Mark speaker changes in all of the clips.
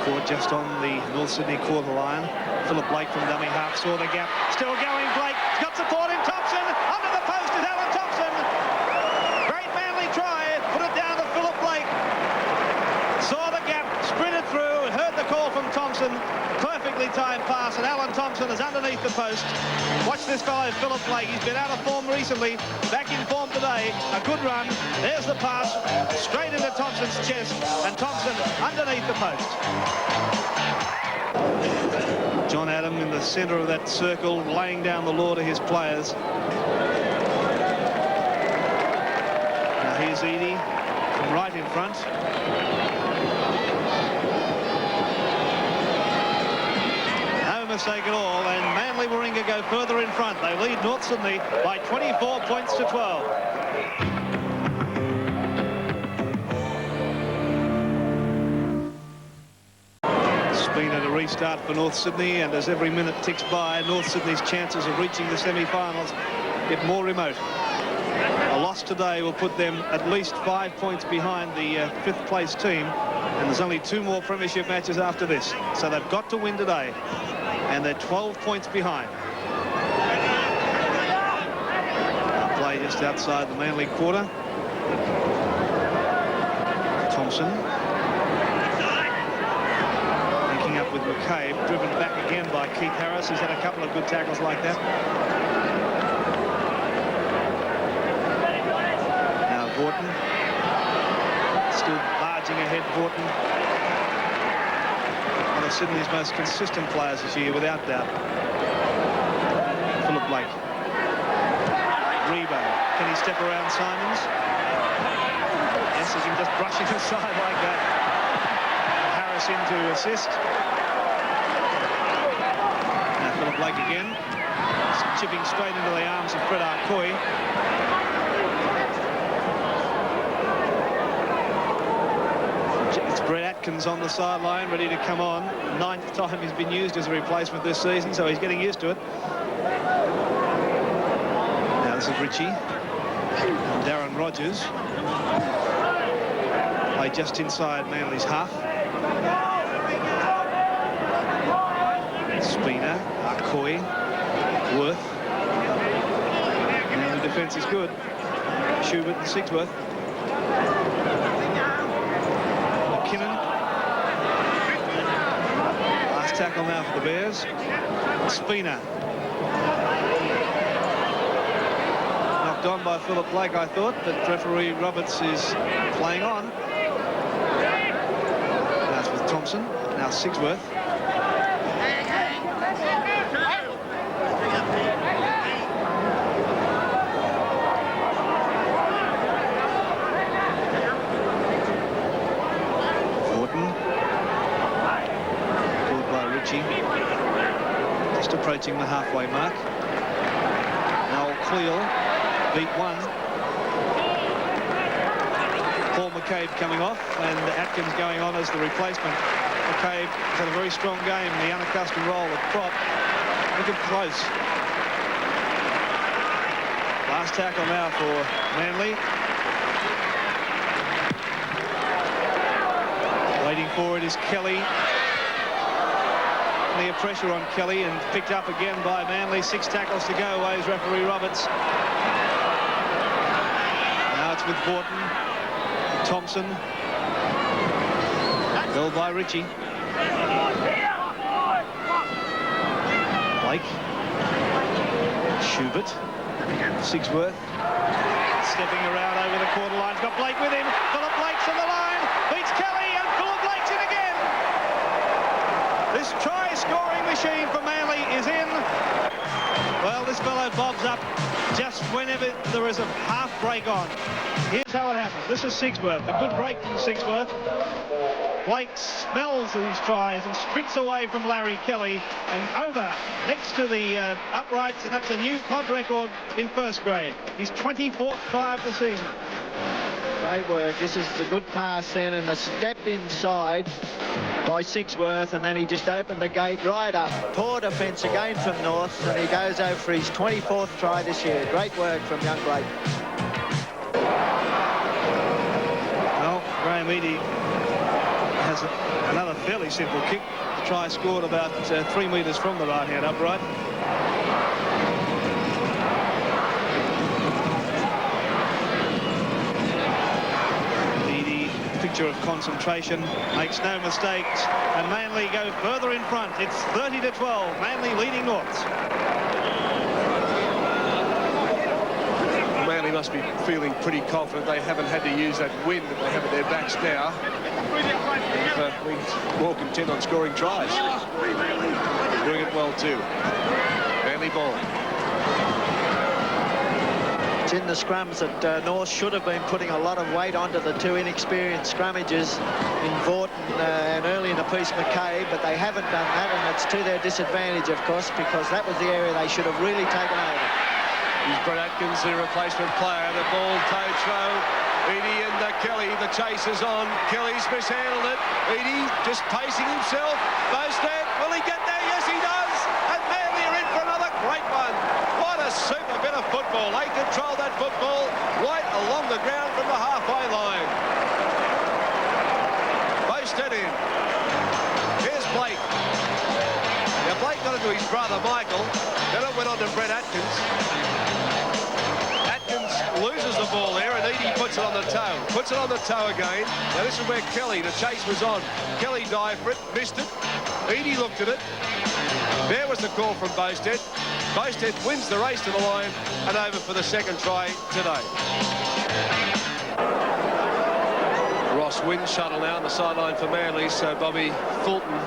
Speaker 1: Caught just on the North Sydney quarter line. Philip Blake from dummy half saw the gap. Still going, Blake. He's got support in Thompson. Under the post is Alan Thompson. Great Manly try. Put it down to Philip Blake. Saw the gap, sprinted through, heard the call from Thompson. Perfectly timed pass, and Alan Thompson is underneath the post. Watch this fellow, Philip Blake. He's been out of form recently. Back in form today. A good run. There's the pass. Straight into Thompson's chest, and Thompson underneath the post. John Adam in the centre of that circle, laying down the law to his players. Now here's Edie from right in front. No mistake at all, and Manly Warringah go further in front. They lead North Sydney by 24 points to 12. Been a restart for North Sydney, and as every minute ticks by, North Sydney's chances of reaching the semi-finals get more remote. A loss today will put them at least 5 points behind the fifth place team, and there's only 2 more premiership matches after this, so they've got to win today, and they're 12 points behind. Play just outside the Manly quarter. Thompson with McCabe, driven back again by Keith Harris, who's had a couple of good tackles like that. Now Vorton, still barging ahead. Vorton, one of Sydney's most consistent players this year, without doubt. Philip Blake. Rebo, can he step around Simons? Yes, he can just brush it aside like that. Harris in to assist. Philip Blake again, chipping straight into the arms of Fred Arcoy. It's Brett Atkins on the sideline, ready to come on. 9th time he's been used as a replacement this season, so he's getting used to it. Now this is Ritchie. And Darren Rogers. Play just inside Manly's half. Spina, Arcoy, Worth. And the defence is good. Schubert and Sigsworth. McKinnon. Last tackle now for the Bears. Spina. Knocked on by Philip Blake, I thought, but referee Roberts is playing on. That's with Thompson. Now Sigsworth. Just approaching the halfway mark. Noel Cleal beat 1. Paul McCabe coming off, and Atkins going on as the replacement. McCabe has had a very strong game in the unaccustomed role of prop. Look at close. Last tackle now for Manly. Waiting for it is Kelly. Plenty of pressure on Kelly, and picked up again by Manly. 6 tackles to go, waves referee Roberts. Now it's with Vorton. Thompson. Held by Ritchie. Blake. Schubert. Sigsworth. Stepping around over the quarter line. He's got Blake with him. Philip Blake's on the line. Beats Kelly, and Philip Blake's in again. This try-scoring machine for Manly is in. Well, this fellow bobs up just whenever there is a half break on. Here's how it happens. This is Sigsworth. A good break from Sigsworth. Blake smells these tries and sprints away from Larry Kelly and over next to the uprights, and that's a new club record in first grade. His 24th try of the season.
Speaker 2: Great work. This is the good pass then, and a step inside by Sigsworth, and then he just opened the gate right up. Poor defence again from North, and he goes over for his 24th try this year. Great work from young Blake.
Speaker 1: Well, Graham Eadie has another fairly fairly simple kick. The try scored about 3 metres from the right-hand upright. The picture of concentration, makes no mistakes, and Manly go further in front. It's 30-12, Manly leading Norths.
Speaker 3: Manly must be feeling pretty confident. They haven't had to use that wind that they have at their backs now. We more content on scoring tries. Doing it well too. Manly ball.
Speaker 2: It's in the scrums that North should have been putting a lot of weight onto the two inexperienced scrummages in Vorton and early in the piece McKay, but they haven't done that, and it's to their disadvantage, of course, because that was the area they should have really taken over.
Speaker 3: Here's Brett Atkins, the replacement player. The ball toe throw. Eadie and Kelly. The chase is on. Kelly's mishandled it. Eadie just pacing himself. Bostad, will he get there? Yes, he does. And Manly are in for another great one. What a super bit of football. They control that football right along the ground from the halfway line. Bostad in. Here's Blake. Now Blake got it to his brother Michael. Then it went on to Brett Atkins. Loses the ball there, and Eadie puts it on the toe. Puts it on the toe again. Now this is where Kelly, the chase was on. Kelly dived for it, missed it. Eadie looked at it. There was the call from Bostad. Bostad wins the race to the line and over for the second try today. Ross wins shuttle now on the sideline for Manly, so Bobby Fulton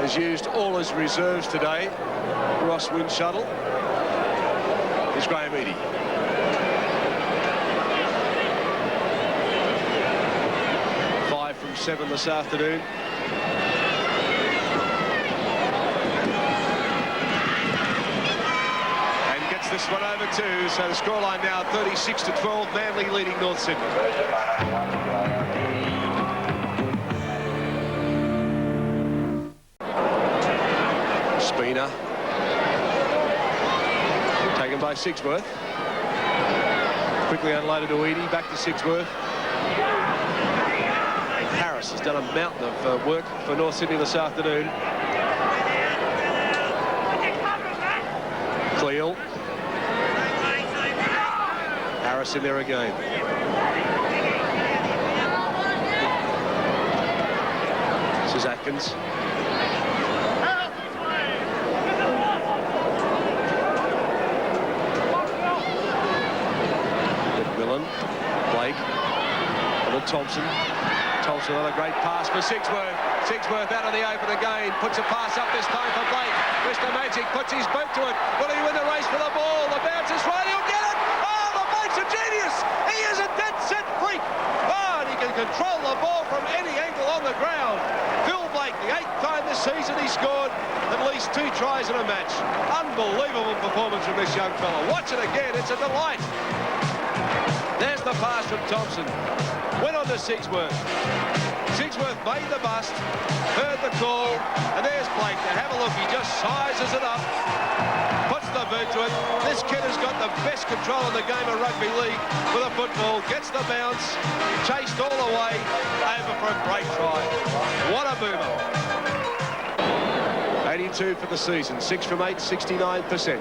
Speaker 3: has used all his reserves today. Ross wins shuttle. Here's Graham Eadie. 7 this afternoon. And gets this one over too, so the scoreline now 36-12, Manly leading North Sydney. Spina. Taken by Sigsworth. Quickly unloaded to Eadie, back to Sigsworth. Has done a mountain of work for North Sydney this afternoon. Cleel. Harris in there again. This is Atkins. McMillan. Blake. And then Thompson. Thompson on a great pass for Sigsworth. Sigsworth out of the open again. Puts a pass up this time for Blake. Mr. Magic puts his boot to it. Will he win the race for the ball? The bounce is right. He'll get it. Oh, the Blake's a genius. He is a dead set freak. Oh, and he can control the ball from any angle on the ground. Phil Blake, the 8th time this season he scored at least 2 tries in a match. Unbelievable performance from this young fella. Watch it again. It's a delight. There's the pass from Thompson. Went on to Sigsworth. Sigsworth made the bust, heard the call, and there's Blake. Now have a look, he just sizes it up, puts the boot to it. This kid has got the best control in the game of rugby league with a football, gets the bounce, chased all the way, over for a great try. What a boomer. 82 for the season, 6 from 8, 69%.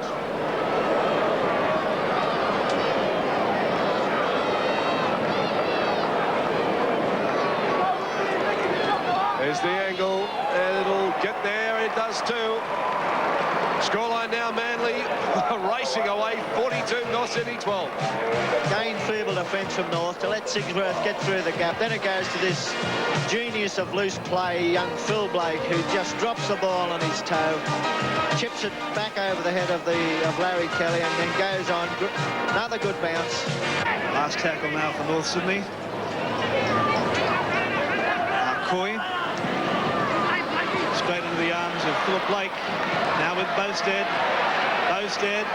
Speaker 3: There's the angle, and it'll get there. It does too. Scoreline now, Manly racing away, 42, North Sydney 12.
Speaker 2: Again, feeble defence from North to let Sigsworth get through the gap. Then it goes to this genius of loose play, young Phil Blake, who just drops the ball on his toe, chips it back over the head of Larry Kelly, and then goes on. Another good bounce.
Speaker 1: Last tackle now for North Sydney. Coy. Straight into the arms of Philip Blake. Now with Bostad. Bostad.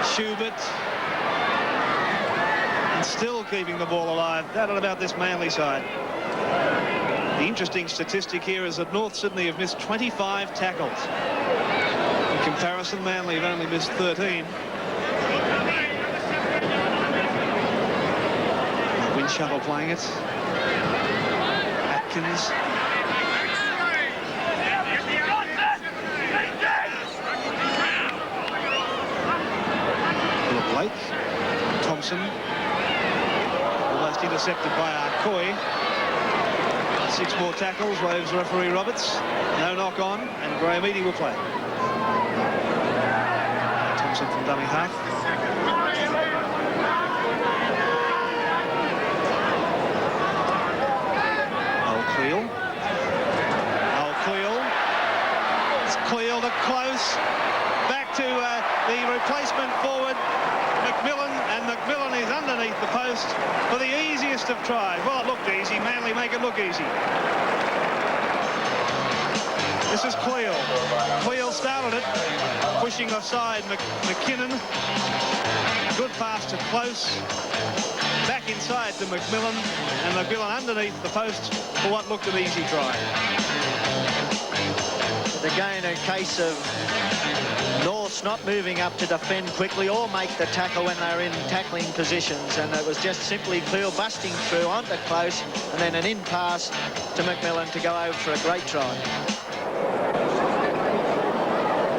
Speaker 1: Schubert. And still keeping the ball alive. That and about this Manly side. The interesting statistic here is that North Sydney have missed 25 tackles. In comparison, Manly have only missed 13. Wind shuttle playing it. Atkins. Blake. Thompson. Almost intercepted by Arcoy. 6 more tackles, waves referee Roberts. No knock on, and Graham Eadie will play. Thompson from dummy half. Cleel. It's Cleel to close. Back to the replacement forward, McMillan, and McMillan is underneath the post for the easiest of tries. Well, it looked easy. Manly make it look easy. This is Cleel. Cleel started it, pushing aside McKinnon. Good pass to Close. Back inside to McMillan, and McMillan underneath the post for what looked an easy try.
Speaker 2: Again, a case of Norths not moving up to defend quickly or make the tackle when they're in tackling positions, and it was just simply Cleel busting through onto Close, and then an in pass to McMillan to go over for a great try.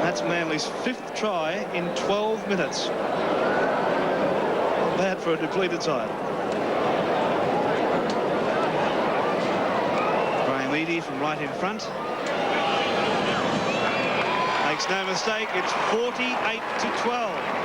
Speaker 1: That's Manly's 5th try in 12 minutes. Not bad for a depleted side. Graham Eadie from right in front. Makes no mistake, it's 48-12.